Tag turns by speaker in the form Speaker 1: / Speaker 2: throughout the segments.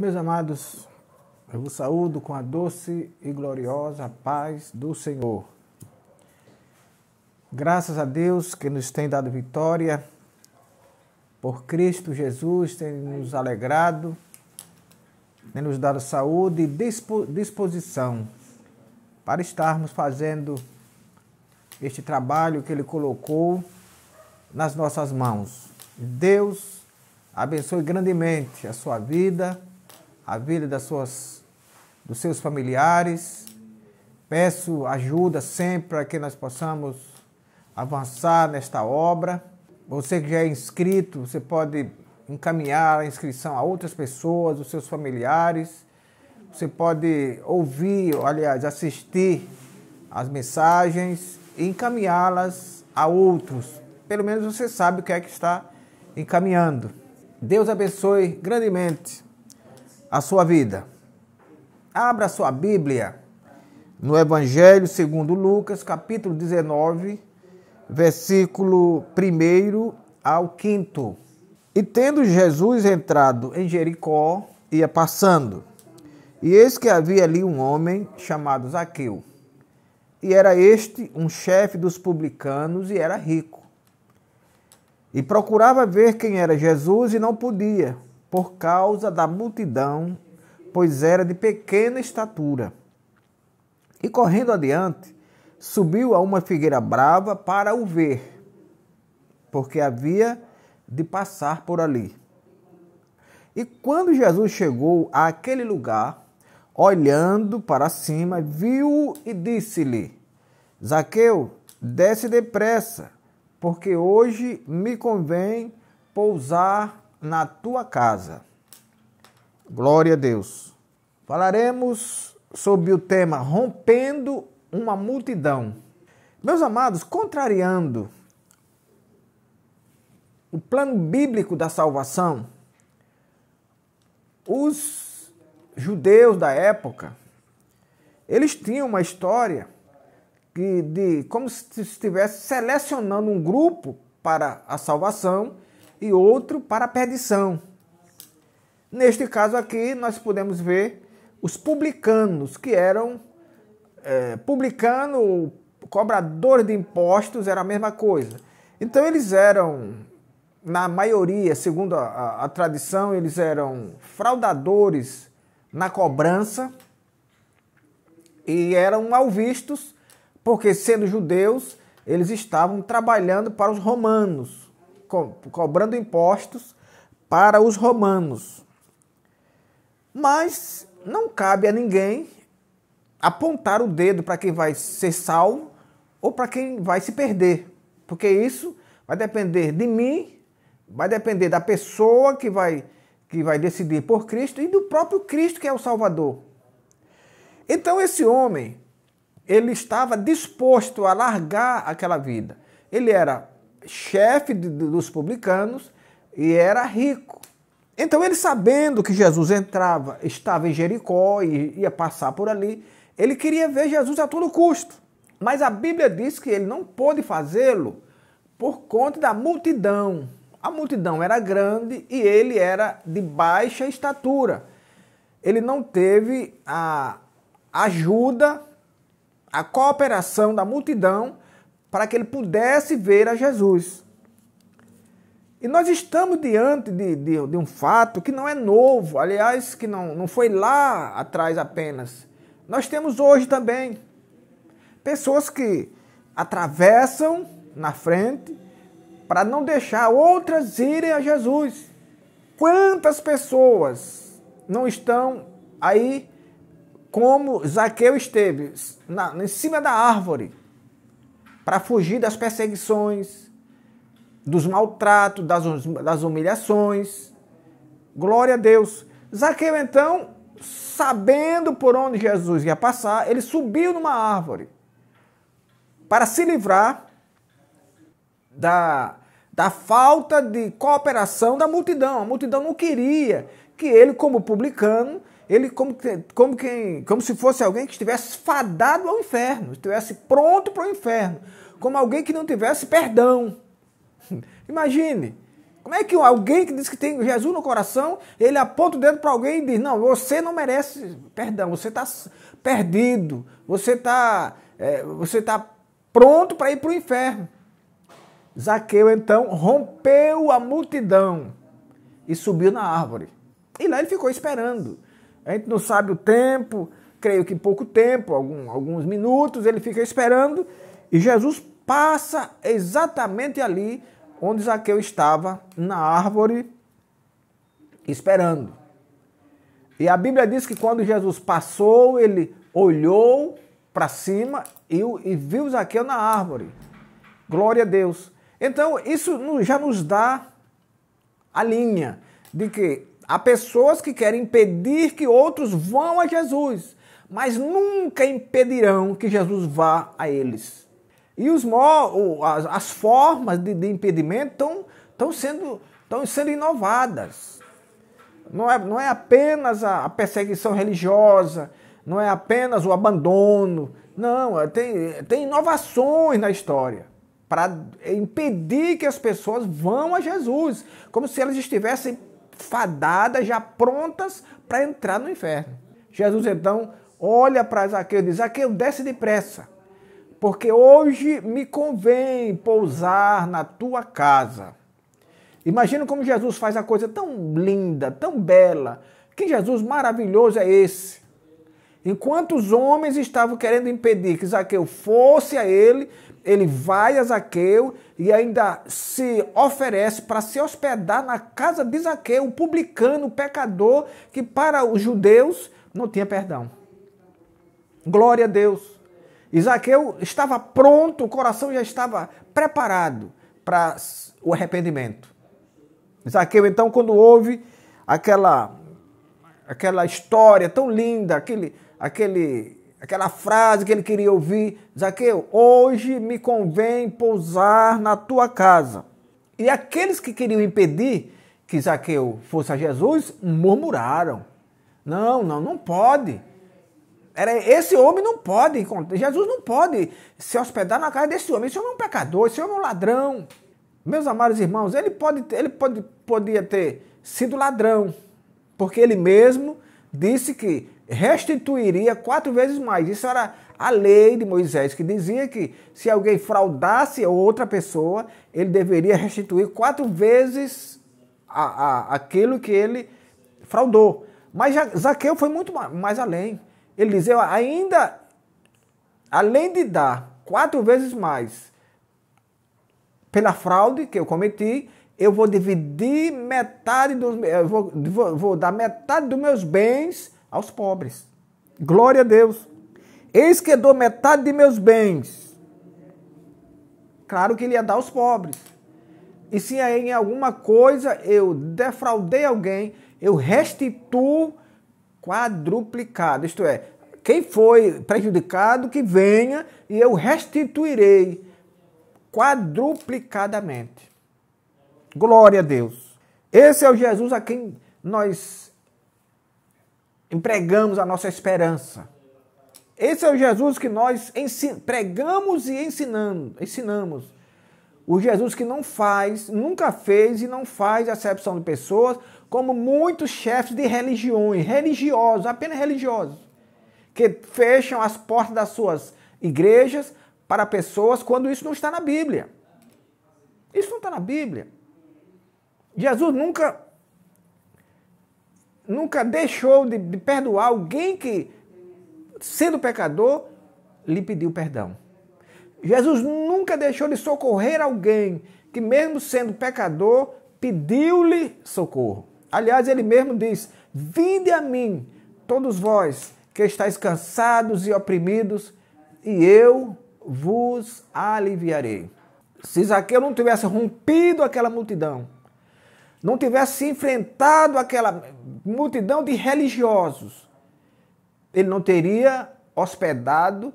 Speaker 1: Meus amados, eu vos saúdo com a doce e gloriosa paz do Senhor. Graças a Deus que nos tem dado vitória, por Cristo Jesus tem nos alegrado, tem nos dado saúde e disposição para estarmos fazendo este trabalho que Ele colocou nas nossas mãos. Deus abençoe grandemente a sua vida, a vida dos seus familiares. Peço ajuda sempre para que nós possamos avançar nesta obra. Você que já é inscrito, você pode encaminhar a inscrição a outras pessoas, os seus familiares. Você pode ouvir, aliás, assistir as mensagens e encaminhá-las a outros. Pelo menos você sabe o que é que está encaminhando. Deus abençoe grandemente a sua vida. Abra sua Bíblia no Evangelho segundo Lucas, capítulo 19, versículo 1 ao 5. E tendo Jesus entrado em Jericó, ia passando. E eis que havia ali um homem chamado Zaqueu. E era este um chefe dos publicanos e era rico. E procurava ver quem era Jesus e não podia, por causa da multidão, pois era de pequena estatura. E correndo adiante, subiu a uma figueira brava para o ver, porque havia de passar por ali. E quando Jesus chegou àquele lugar, olhando para cima, viu-o e disse-lhe: Zaqueu, desce depressa, porque hoje me convém pousar na tua casa. Glória a Deus. Falaremos sobre o tema rompendo uma multidão. Meus amados, contrariando o plano bíblico da salvação, os judeus da época, eles tinham uma história como se estivesse selecionando um grupo para a salvação e outro para a perdição. Neste caso aqui, nós podemos ver os publicanos, que eram publicano, cobradores de impostos, era a mesma coisa. Então eles eram, na maioria, segundo a tradição, eles eram fraudadores na cobrança e eram mal vistos, porque sendo judeus, eles estavam trabalhando para os romanos, cobrando impostos para os romanos. Mas não cabe a ninguém apontar o dedo para quem vai ser salvo ou para quem vai se perder, porque isso vai depender de mim, vai depender da pessoa que vai decidir por Cristo e do próprio Cristo que é o Salvador. Então esse homem, ele estava disposto a largar aquela vida. Ele era chefe dos publicanos e era rico. Então ele, sabendo que Jesus estava em Jericó e ia passar por ali, ele queria ver Jesus a todo custo. Mas a Bíblia diz que ele não pôde fazê-lo por conta da multidão. A multidão era grande e ele era de baixa estatura. Ele não teve a ajuda, a cooperação da multidão para que ele pudesse ver a Jesus. E nós estamos diante de um fato que não é novo, aliás, que não foi lá atrás apenas. Nós temos hoje também pessoas que atravessam na frente para não deixar outras irem a Jesus. Quantas pessoas não estão aí como Zaqueu esteve, em cima da árvore, para fugir das perseguições, dos maltratos, das humilhações. Glória a Deus. Zaqueu, então, sabendo por onde Jesus ia passar, ele subiu numa árvore para se livrar da falta de cooperação da multidão. A multidão não queria que ele, como publicano, ele como se fosse alguém que estivesse fadado ao inferno, estivesse pronto para o inferno, como alguém que não tivesse perdão. Imagine, Como é que alguém que diz que tem Jesus no coração, ele aponta o dedo para alguém e diz, não, você não merece perdão, você está perdido, você está pronto para ir para o inferno. Zaqueu, então, rompeu a multidão e subiu na árvore. E lá ele ficou esperando. A gente não sabe o tempo, creio que pouco tempo, alguns minutos, ele fica esperando e Jesus passa exatamente ali onde Zaqueu estava, na árvore, esperando. E a Bíblia diz que quando Jesus passou, ele olhou para cima e viu Zaqueu na árvore. Glória a Deus. Então, isso já nos dá a linha de que há pessoas que querem impedir que outros vão a Jesus, mas nunca impedirão que Jesus vá a eles. E as formas de impedimento estão sendo inovadas. Não é apenas a perseguição religiosa, não é apenas o abandono. Não, tem inovações na história para impedir que as pessoas vão a Jesus, como se elas estivessem fadadas, já prontas para entrar no inferno. Jesus então olha para Zaqueu e diz, Zaqueu, desce depressa, porque hoje me convém pousar na tua casa. Imagina como Jesus faz a coisa tão linda, tão bela. Que Jesus maravilhoso é esse? Enquanto os homens estavam querendo impedir que Zaqueu fosse a ele vai a Zaqueu e ainda se oferece para se hospedar na casa de Zaqueu, o publicano, o pecador, que para os judeus não tinha perdão. Glória a Deus. E Zaqueu estava pronto, o coração já estava preparado para o arrependimento. Zaqueu, então, quando ouve aquela história tão linda, aquela frase que ele queria ouvir, Zaqueu, hoje me convém pousar na tua casa. E aqueles que queriam impedir que Zaqueu fosse a Jesus, murmuraram. Não pode. Esse homem não pode, Jesus não pode se hospedar na casa desse homem. Esse homem é um pecador, esse homem é um ladrão. Meus amados irmãos, ele podia ter sido ladrão, porque ele mesmo disse que restituiria 4 vezes mais. Isso era a lei de Moisés, que dizia que se alguém fraudasse outra pessoa, ele deveria restituir 4 vezes aquilo que ele fraudou. Mas Zaqueu foi muito mais além. Ele dizia, ainda, além de dar 4 vezes mais pela fraude que eu cometi, eu vou dividir metade vou dar metade dos meus bens aos pobres. Glória a Deus. Eis que dou metade de meus bens. Claro que ele ia dar aos pobres. E se em alguma coisa eu defraudei alguém, eu restituo quadruplicado. Isto é, quem foi prejudicado, que venha e eu restituirei quadruplicadamente. Glória a Deus. Esse é o Jesus a quem nós empregamos a nossa esperança. Esse é o Jesus que nós pregamos e ensinamos. O Jesus que não faz, nunca fez e não faz acepção de pessoas, como muitos chefes de religiões, religiosos, apenas religiosos, que fecham as portas das suas igrejas para pessoas quando isso não está na Bíblia. Isso não está na Bíblia. Jesus nunca deixou de perdoar alguém que, sendo pecador, lhe pediu perdão. Jesus nunca deixou de socorrer alguém que, mesmo sendo pecador, pediu-lhe socorro. Aliás, ele mesmo diz, vinde a mim, todos vós que estáis cansados e oprimidos, e eu vos aliviarei. Se Zaqueu não tivesse rompido aquela multidão, não tivesse enfrentado aquela multidão de religiosos, ele não teria hospedado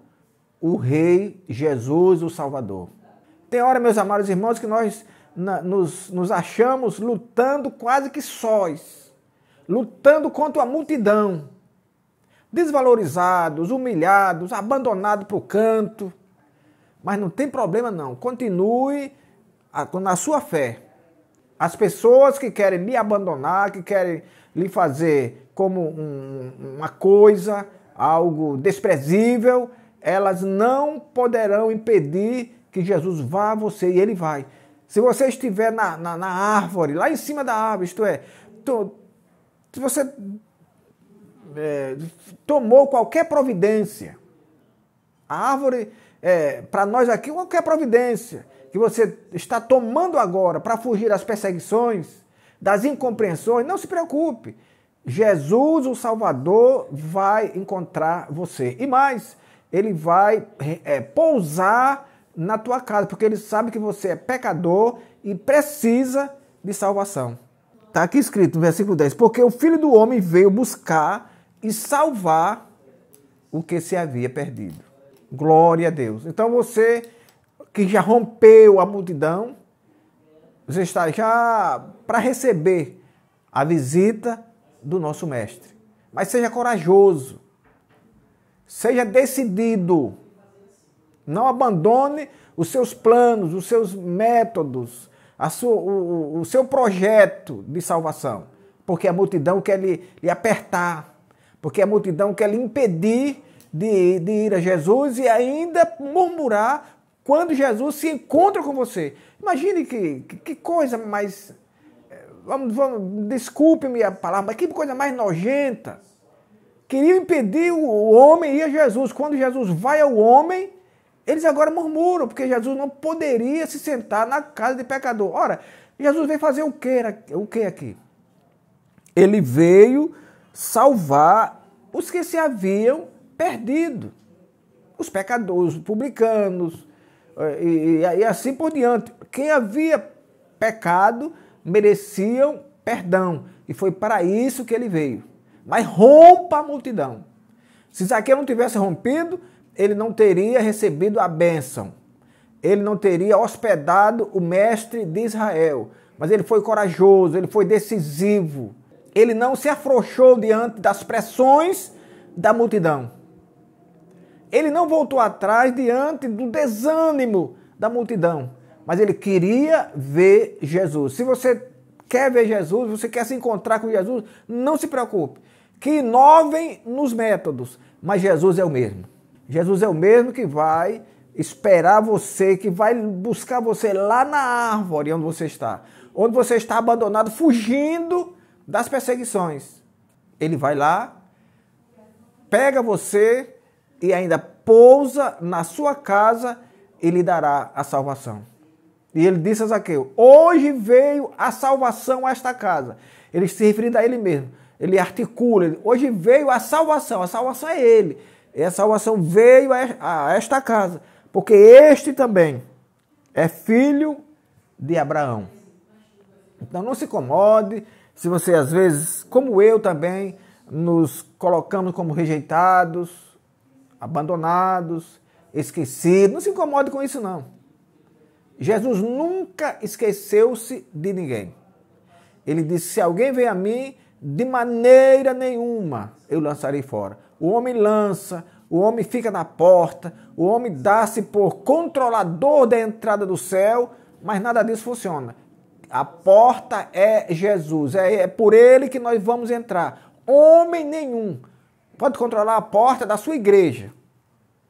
Speaker 1: o Rei Jesus, o Salvador. Tem hora, meus amados irmãos, que nós nos achamos lutando quase que sós, lutando contra a multidão, desvalorizados, humilhados, abandonados para o canto. Mas não tem problema não, continue na sua fé. As pessoas que querem lhe abandonar, que querem lhe fazer como uma coisa, algo desprezível, elas não poderão impedir que Jesus vá a você, e ele vai. Se você estiver na árvore, lá em cima da árvore, isto é, se você tomou qualquer providência, a árvore, para nós aqui, qualquer providência que você está tomando agora para fugir das perseguições, das incompreensões, não se preocupe. Jesus, o Salvador, vai encontrar você. E mais, ele vai pousar na tua casa, porque ele sabe que você é pecador e precisa de salvação. Está aqui escrito no versículo 10, porque o Filho do Homem veio buscar e salvar o que se havia perdido. Glória a Deus. Então você que já rompeu a multidão, você está já para receber a visita do nosso Mestre. Mas seja corajoso, seja decidido, não abandone os seus planos, os seus métodos, o seu projeto de salvação, porque a multidão quer lhe apertar, porque a multidão quer lhe impedir de ir a Jesus e ainda murmurar quando Jesus se encontra com você. Imagine que coisa mais... desculpe-me a palavra, mas que coisa mais nojenta. Queriam impedir o homem ir a Jesus. Quando Jesus vai ao homem, eles agora murmuram, porque Jesus não poderia se sentar na casa de pecador. Ora, Jesus veio fazer o que aqui? Ele veio salvar os que se haviam perdido. Os pecadores, os publicanos, e assim por diante. Quem havia pecado mereciam perdão. E foi para isso que ele veio. Mas rompa a multidão. Se Zaqueu não tivesse rompido, ele não teria recebido a bênção. Ele não teria hospedado o mestre de Israel. Mas ele foi corajoso, ele foi decisivo. Ele não se afrouxou diante das pressões da multidão. Ele não voltou atrás diante do desânimo da multidão. Mas ele queria ver Jesus. Se você quer ver Jesus, você quer se encontrar com Jesus, não se preocupe. Que inovem nos métodos, mas Jesus é o mesmo. Jesus é o mesmo que vai esperar você, que vai buscar você lá na árvore onde você está abandonado, fugindo das perseguições. Ele vai lá, pega você e ainda pousa na sua casa e lhe dará a salvação. E ele disse a Zaqueu, hoje veio a salvação a esta casa. Ele se referindo a ele mesmo. Ele articula, hoje veio a salvação é ele. E a salvação veio a esta casa, porque este também é filho de Abraão. Então não se incomode se você às vezes, como eu também, nos colocamos como rejeitados, abandonados, esquecidos. Não se incomode com isso não. Jesus nunca esqueceu-se de ninguém. Ele disse, se alguém vem a mim, de maneira nenhuma eu lançarei fora. O homem lança, o homem fica na porta, o homem dá-se por controlador da entrada do céu, mas nada disso funciona. A porta é Jesus, é por ele que nós vamos entrar. Homem nenhum pode controlar a porta da sua igreja,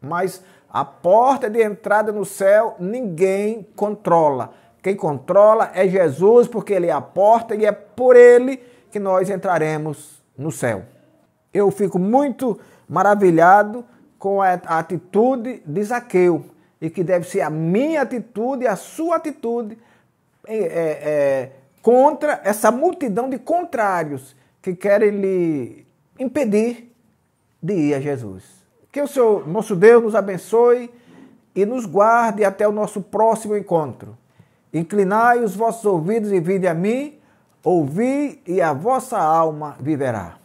Speaker 1: mas a porta de entrada no céu ninguém controla. Quem controla é Jesus, porque ele é a porta e é por ele que nós entraremos no céu. Eu fico muito maravilhado com a atitude de Zaqueu e que deve ser a minha atitude e a sua atitude contra essa multidão de contrários que querem lhe impedir de ir a Jesus. Que o Senhor, nosso Deus, nos abençoe e nos guarde até o nosso próximo encontro. Inclinai os vossos ouvidos e vinde a mim, ouvi e a vossa alma viverá.